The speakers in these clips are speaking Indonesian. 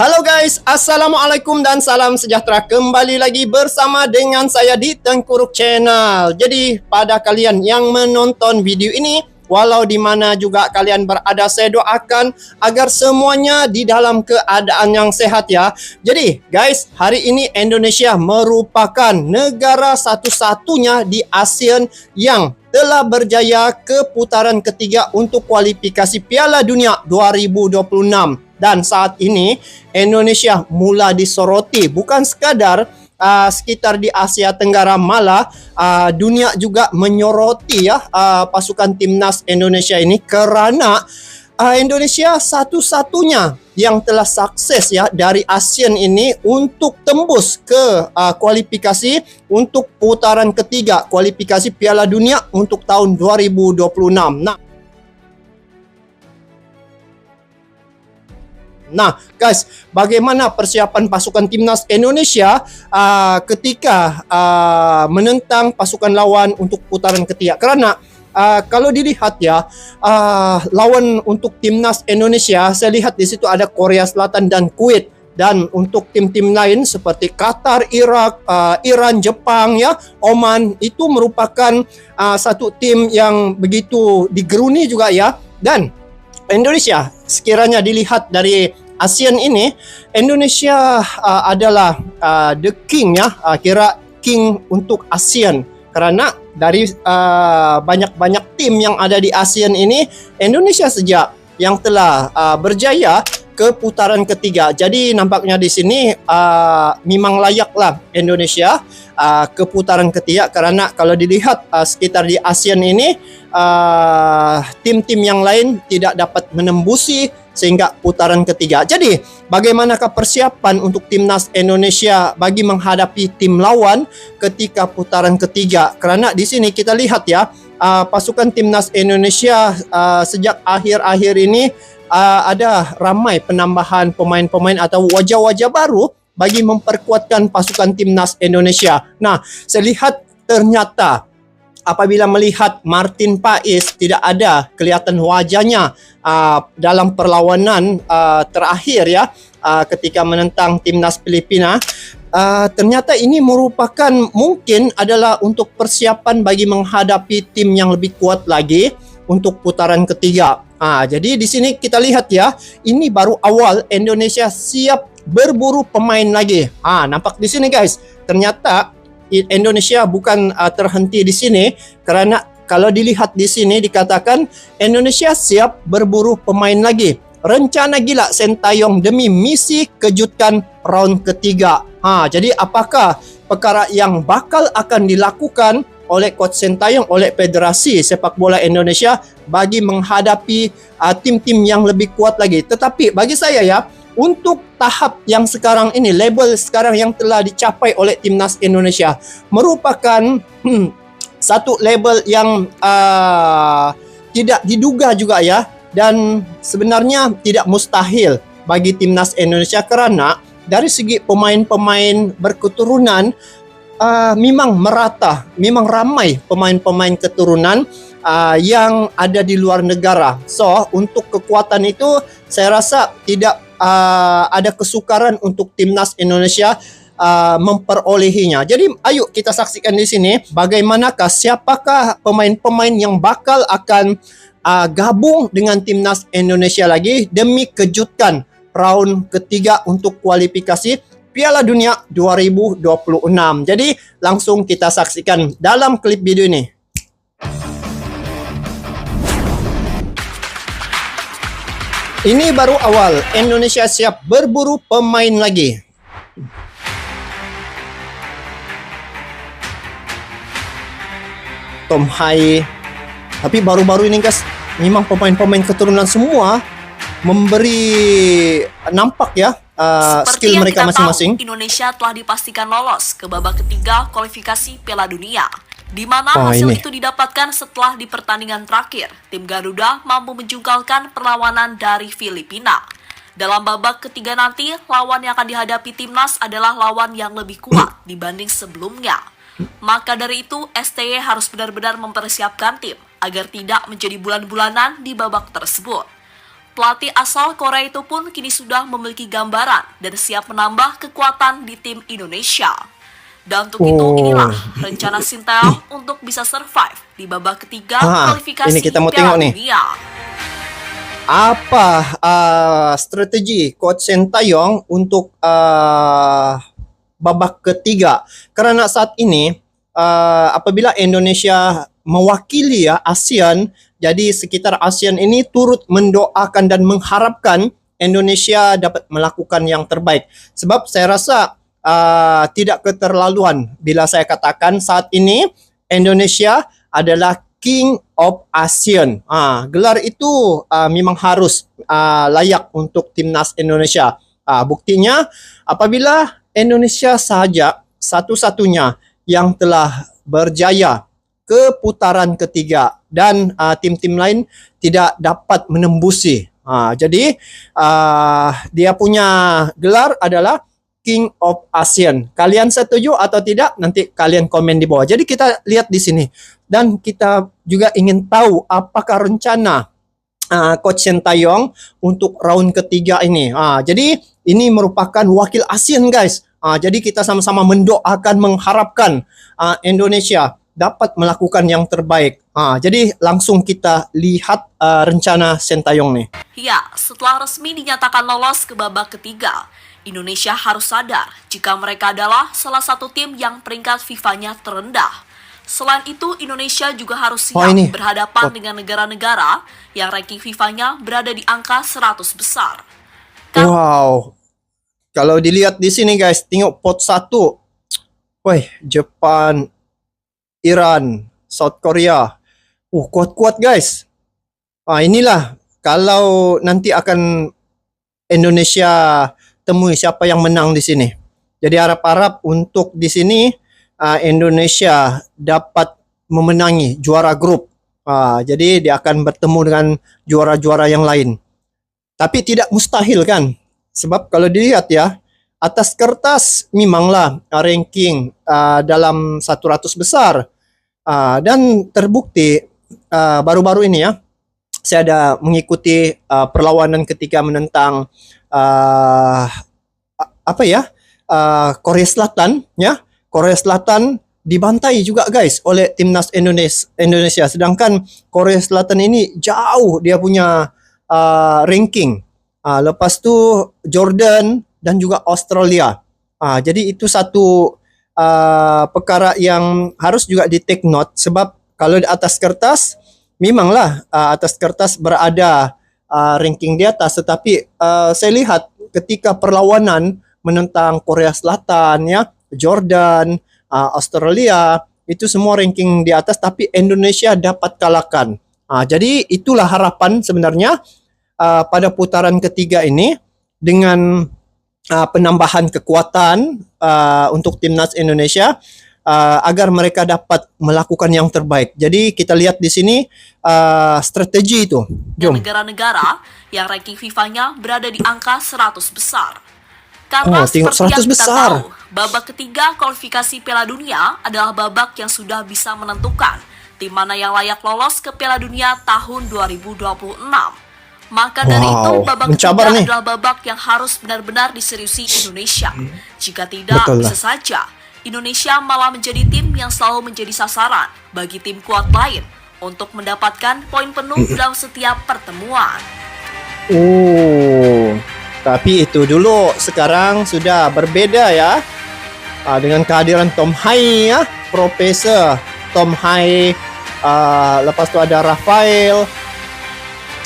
Halo guys, Assalamualaikum dan salam sejahtera. Kembali lagi bersama dengan saya di Tengkuruk Channel. Jadi pada kalian yang menonton video ini, walau di mana juga kalian berada, saya doakan agar semuanya di dalam keadaan yang sehat ya. Jadi guys, hari ini Indonesia merupakan negara satu-satunya di ASEAN yang telah berjaya ke putaran ketiga untuk kualifikasi Piala Dunia 2026. Dan saat ini Indonesia mula disoroti, bukan sekadar sekitar di Asia Tenggara, malah dunia juga menyoroti ya pasukan timnas Indonesia ini, karena Indonesia satu-satunya yang telah sukses ya dari ASEAN ini untuk tembus ke kualifikasi untuk putaran ketiga kualifikasi Piala Dunia untuk tahun 2026. Nah guys, bagaimana persiapan pasukan timnas Indonesia ketika menentang pasukan lawan untuk putaran ketiga? Karena kalau dilihat ya, lawan untuk timnas Indonesia, saya lihat di situ ada Korea Selatan dan Kuwait. Dan untuk tim-tim lain seperti Qatar, Irak, Iran, Jepang, ya, Oman, itu merupakan satu tim yang begitu digeruni juga ya. Dan Indonesia, sekiranya dilihat dari ASEAN ini, Indonesia adalah the king ya, kira king untuk ASEAN. Karena dari banyak-banyak tim yang ada di ASEAN ini, Indonesia saja yang telah berjaya ke putaran ketiga. Jadi nampaknya di sini memang layaklah Indonesia ke putaran ketiga, karena kalau dilihat sekitar di ASEAN ini tim-tim yang lain tidak dapat menembusi sehingga putaran ketiga. Jadi bagaimanakah persiapan untuk timnas Indonesia bagi menghadapi tim lawan ketika putaran ketiga? Karena di sini kita lihat ya, pasukan timnas Indonesia sejak akhir-akhir ini ada ramai penambahan pemain-pemain atau wajah-wajah baru bagi memperkuatkan pasukan timnas Indonesia. Nah, saya lihat ternyata apabila melihat Martin Pais tidak ada kelihatan wajahnya dalam perlawanan terakhir ya, ketika menentang timnas Filipina, ternyata ini merupakan mungkin adalah untuk persiapan bagi menghadapi tim yang lebih kuat lagi untuk putaran ketiga. Jadi di sini kita lihat ya, ini baru awal Indonesia siap berburu pemain lagi. Nampak di sini guys, ternyata Indonesia bukan terhenti di sini, karena kalau dilihat di sini dikatakan Indonesia siap berburu pemain lagi. Rencana gila Sintayong demi misi kejutkan round ketiga. Jadi apakah perkara yang bakal akan dilakukan oleh Coach Sintayong, oleh Federasi Sepak Bola Indonesia bagi menghadapi tim-tim yang lebih kuat lagi? Tetapi bagi saya ya, untuk tahap yang sekarang ini, label sekarang yang telah dicapai oleh timnas Indonesia merupakan satu label yang tidak diduga juga ya, dan sebenarnya tidak mustahil bagi timnas Indonesia, karena dari segi pemain-pemain berketurunan memang merata, memang ramai pemain-pemain keturunan yang ada di luar negara. So untuk kekuatan itu saya rasa tidak ada kesukaran untuk timnas Indonesia memperolehinya. Jadi ayo kita saksikan di sini bagaimanakah, siapakah pemain-pemain yang bakal akan gabung dengan timnas Indonesia lagi demi kejutkan round ketiga untuk kualifikasi Piala Dunia 2026. Jadi langsung kita saksikan dalam klip video ini. Ini baru awal, Indonesia siap berburu pemain lagi. Tom Hai. Tapi baru-baru ini guys, memang pemain-pemain keturunan semua memberi nampak ya skill mereka masing-masing. Indonesia telah dipastikan lolos ke babak ketiga kualifikasi Piala Dunia, di mana hasil itu didapatkan setelah di pertandingan terakhir tim Garuda mampu menjungkalkan perlawanan dari Filipina. Dalam babak ketiga nanti, lawan yang akan dihadapi timnas adalah lawan yang lebih kuat dibanding sebelumnya. Maka dari itu, STY harus benar-benar mempersiapkan tim agar tidak menjadi bulan-bulanan di babak tersebut. pelatih asal Korea itu pun kini sudah memiliki gambaran dan siap menambah kekuatan di tim Indonesia. Dan untuk itu inilah rencana Sintayong untuk bisa survive di babak ketiga kualifikasi ini kita mau Piala tengok nih. Dunia. Apa strategi Coach Sintayong untuk babak ketiga? Karena saat ini apabila Indonesia mewakili ASEAN, jadi sekitar ASEAN ini turut mendoakan dan mengharapkan Indonesia dapat melakukan yang terbaik. Sebab saya rasa tidak keterlaluan bila saya katakan saat ini Indonesia adalah King of ASEAN. Gelar itu memang harus layak untuk timnas Indonesia. Buktinya apabila Indonesia sahaja satu-satunya yang telah berjaya ke putaran ketiga dan tim-tim lain tidak dapat menembusi. Jadi dia punya gelar adalah King of ASEAN. Kalian setuju atau tidak? Nanti kalian komen di bawah. Jadi kita lihat di sini dan kita juga ingin tahu apakah rencana Coach Sintayong untuk round ketiga ini. Jadi ini merupakan wakil ASEAN, guys. Jadi kita sama-sama mendoakan, mengharapkan Indonesia dapat melakukan yang terbaik. Jadi langsung kita lihat rencana Sintayong nih. Ya, setelah resmi dinyatakan lolos ke babak ketiga, Indonesia harus sadar jika mereka adalah salah satu tim yang peringkat FIFA-nya terendah. Selain itu, Indonesia juga harus siap berhadapan dengan negara-negara yang ranking FIFA-nya berada di angka 100 besar. Wow. Kalau dilihat di sini, guys, tengok pot 1. Wih, Jepang, Iran, South Korea. Kuat-kuat, guys. Inilah kalau nanti akan Indonesia temui siapa yang menang di sini. Jadi harap-harap untuk di sini Indonesia dapat memenangi juara grup. Jadi dia akan bertemu dengan juara-juara yang lain. Tapi tidak mustahil kan? Sebab kalau dilihat ya, atas kertas memanglah ranking dalam 100 besar. Dan terbukti baru-baru ini ya, saya ada mengikuti perlawanan ketika menentang Korea Selatan ya. Korea Selatan dibantai juga, guys, oleh timnas Indonesia. Sedangkan Korea Selatan ini jauh dia punya ranking. Lepas tu Jordan dan juga Australia. Jadi itu satu perkara yang harus juga di take note, sebab kalau di atas kertas memanglah atas kertas berada ranking di atas, tetapi saya lihat ketika perlawanan menentang Korea Selatan ya, Jordan, Australia, itu semua ranking di atas, tapi Indonesia dapat kalahkan. Jadi itulah harapan sebenarnya pada putaran ketiga ini dengan penambahan kekuatan untuk timnas Indonesia agar mereka dapat melakukan yang terbaik. Jadi kita lihat di sini strategi itu. Jom. Negara-negara yang ranking FIFA-nya berada di angka 100 besar. Karena seperti yang kita tahu, babak ketiga kualifikasi Piala Dunia adalah babak yang sudah bisa menentukan tim mana yang layak lolos ke Piala Dunia tahun 2026. Maka dari itu babak ketiga adalah babak yang harus benar-benar diseriusi Indonesia. Jika tidak, bisa saja Indonesia malah menjadi tim yang selalu menjadi sasaran bagi tim kuat lain untuk mendapatkan poin penuh dalam setiap pertemuan. Tapi itu dulu, sekarang sudah berbeda ya. Dengan kehadiran Tom Hai ya, Profesor Tom Hai, lepas itu ada Rafael,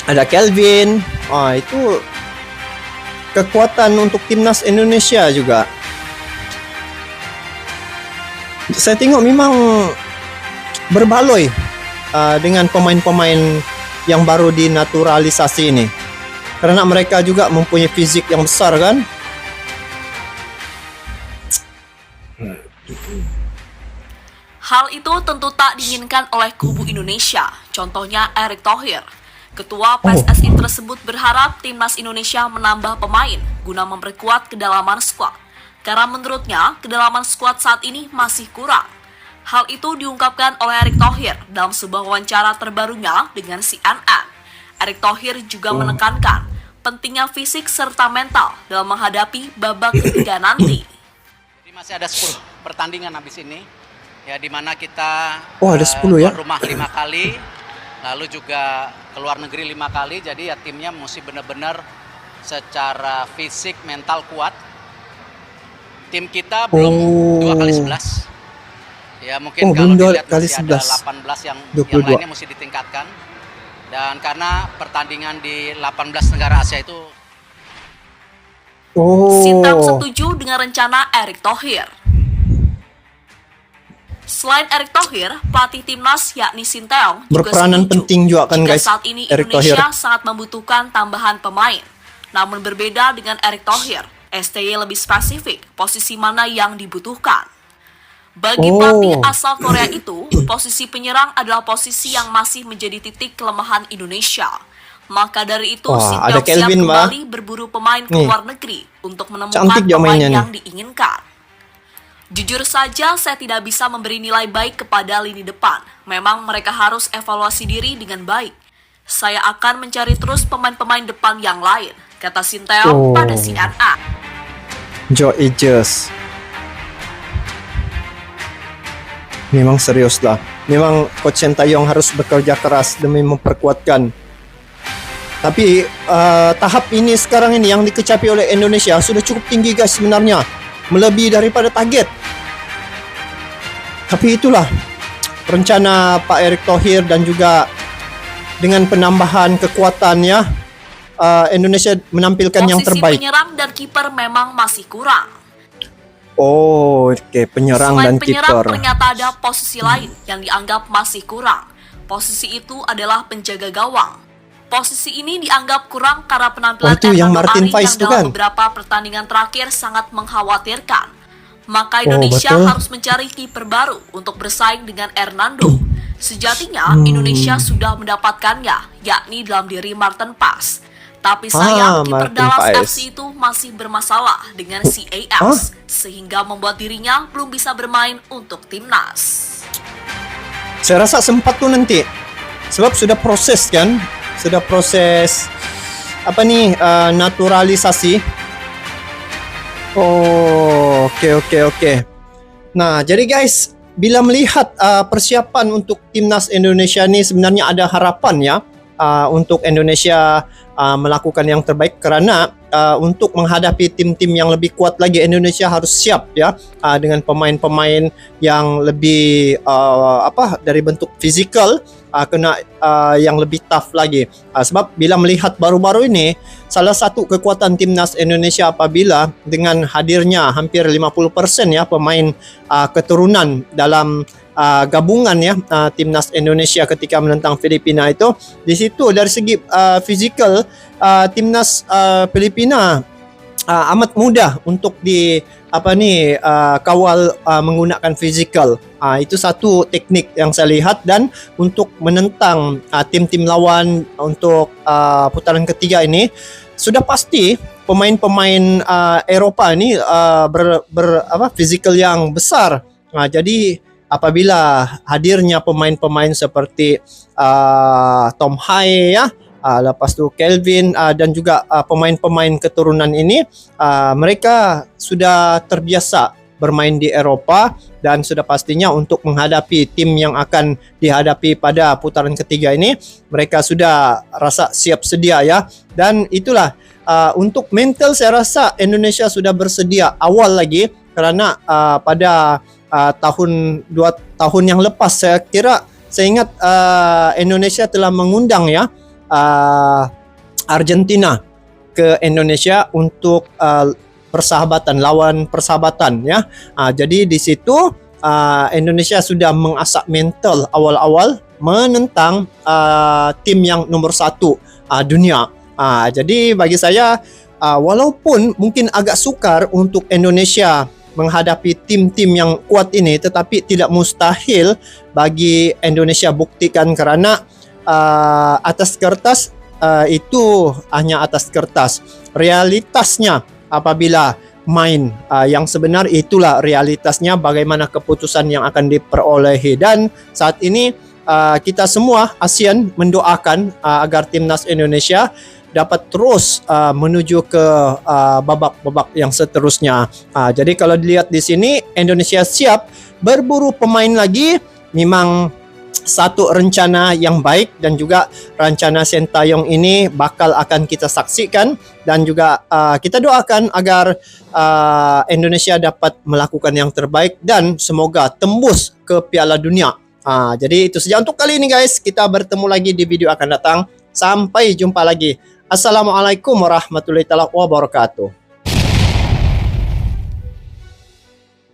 ada Kelvin. Itu kekuatan untuk timnas Indonesia juga. Saya tengok memang berbaloi dengan pemain-pemain yang baru dinaturalisasi ini. Karena mereka juga mempunyai fisik yang besar kan. Hal itu tentu tak diinginkan oleh kubu Indonesia. Contohnya Erick Thohir. Ketua PSSI tersebut berharap timnas Indonesia menambah pemain guna memperkuat kedalaman skuad. Karena menurutnya kedalaman skuad saat ini masih kurang. Hal itu diungkapkan oleh Erick Thohir dalam sebuah wawancara terbarunya dengan CNN. Erick Thohir juga menekankan pentingnya fisik serta mental dalam menghadapi babak ketiga nanti. Jadi masih ada 10 pertandingan habis ini, ya di mana kita ada 10 ya? keluar rumah 5 kali, lalu juga keluar negeri 5 kali. Jadi ya timnya mesti benar-benar secara fisik mental kuat. Tim kita belum 2 kali 11. Ya mungkin kalau dilihat kali masih 11. ada 18 yang 22. lainnya mesti ditingkatkan. Dan karena pertandingan di 18 negara Asia itu Sintayong setuju dengan rencana Erick Thohir. Selain Erick Thohir, pelatih timnas yakni Sintayong juga berperanan setuju penting juga kan jika guys. saat ini Erick Indonesia Thohir. sangat membutuhkan tambahan pemain. Namun berbeda dengan Erick Thohir, STY lebih spesifik posisi mana yang dibutuhkan. Bagi pelatih asal Korea itu, posisi penyerang adalah posisi yang masih menjadi titik kelemahan Indonesia. Maka dari itu, ada Sintayong siap Kelvin, kembali berburu pemain ke luar negeri untuk menemukan Cantik dia pemain mainnya yang diinginkan. Jujur saja, saya tidak bisa memberi nilai baik kepada lini depan. Memang mereka harus evaluasi diri dengan baik. Saya akan mencari terus pemain-pemain depan yang lain, kata Sintayong pada CNN. Joe Ages. Memang serius lah. Memang Coach Sintayong harus bekerja keras demi memperkuatkan. Tapi tahap ini sekarang ini yang dikecapi oleh Indonesia sudah cukup tinggi guys sebenarnya. Melebihi daripada target. Tapi itulah rencana Pak Erick Thohir dan juga dengan penambahan kekuatannya Indonesia menampilkan yang terbaik. Posisi penyerang dan kiper memang masih kurang. Penyerang Selain dan penyerang, kiper. ternyata ada posisi lain yang dianggap masih kurang. Posisi itu adalah penjaga gawang. Posisi ini dianggap kurang karena penampilan itu yang Hernando Martin Ari Paes yang itu dalam kan? beberapa pertandingan terakhir sangat mengkhawatirkan. Maka Indonesia betul. harus mencari kiper baru untuk bersaing dengan Hernando. Sejatinya Indonesia sudah mendapatkannya, yakni dalam diri Martin Paes. Tapi sayang kiper Martin Dallas Paes. FC itu masih bermasalah dengan CAS, sehingga membuat dirinya belum bisa bermain untuk timnas. Saya rasa sempat tuh nanti. Sebab sudah proses kan? Sudah proses naturalisasi. Oke. Nah, jadi guys, bila melihat persiapan untuk timnas Indonesia ini sebenarnya ada harapan ya untuk Indonesia melakukan yang terbaik karena untuk menghadapi tim-tim yang lebih kuat lagi Indonesia harus siap ya dengan pemain-pemain yang lebih dari bentuk fizikal yang lebih tough lagi sebab bila melihat baru-baru ini salah satu kekuatan timnas Indonesia apabila dengan hadirnya hampir 50% ya pemain keturunan dalam gabungan ya timnas Indonesia ketika menentang Filipina itu di situ dari segi fizikal timnas Filipina amat mudah untuk kawal menggunakan fizikal. Itu satu teknik yang saya lihat dan untuk menentang tim-tim lawan untuk putaran ketiga ini sudah pasti pemain-pemain Eropa ini fizikal yang besar. Jadi apabila hadirnya pemain-pemain seperti Tom Hai ya, lepas tu Kelvin dan juga pemain-pemain keturunan ini mereka sudah terbiasa bermain di Eropa dan sudah pastinya untuk menghadapi tim yang akan dihadapi pada putaran ketiga ini mereka sudah rasa siap sedia ya dan itulah untuk mental saya rasa Indonesia sudah bersedia awal lagi karena pada tahun 2 tahun yang lepas saya ingat Indonesia telah mengundang ya Argentina ke Indonesia untuk lawan persahabatan ya. Jadi di situ Indonesia sudah mengasah mental awal-awal menentang tim yang nomor 1 dunia. Jadi bagi saya walaupun mungkin agak sukar untuk Indonesia menghadapi tim-tim yang kuat ini tetapi tidak mustahil bagi Indonesia buktikan karena atas kertas itu hanya atas kertas. Realitasnya apabila main yang sebenar itulah realitasnya bagaimana keputusan yang akan diperolehi dan saat ini kita semua ASEAN mendoakan agar timnas Indonesia dapat terus menuju ke babak-babak yang seterusnya. Jadi kalau dilihat di sini, Indonesia siap berburu pemain lagi. Memang satu rencana yang baik, dan juga rencana Sintayong ini bakal akan kita saksikan, dan juga kita doakan agar Indonesia dapat melakukan yang terbaik dan semoga tembus ke Piala Dunia. Jadi itu saja untuk kali ini guys. Kita bertemu lagi di video akan datang. Sampai jumpa lagi. Assalamualaikum warahmatullahi wabarakatuh.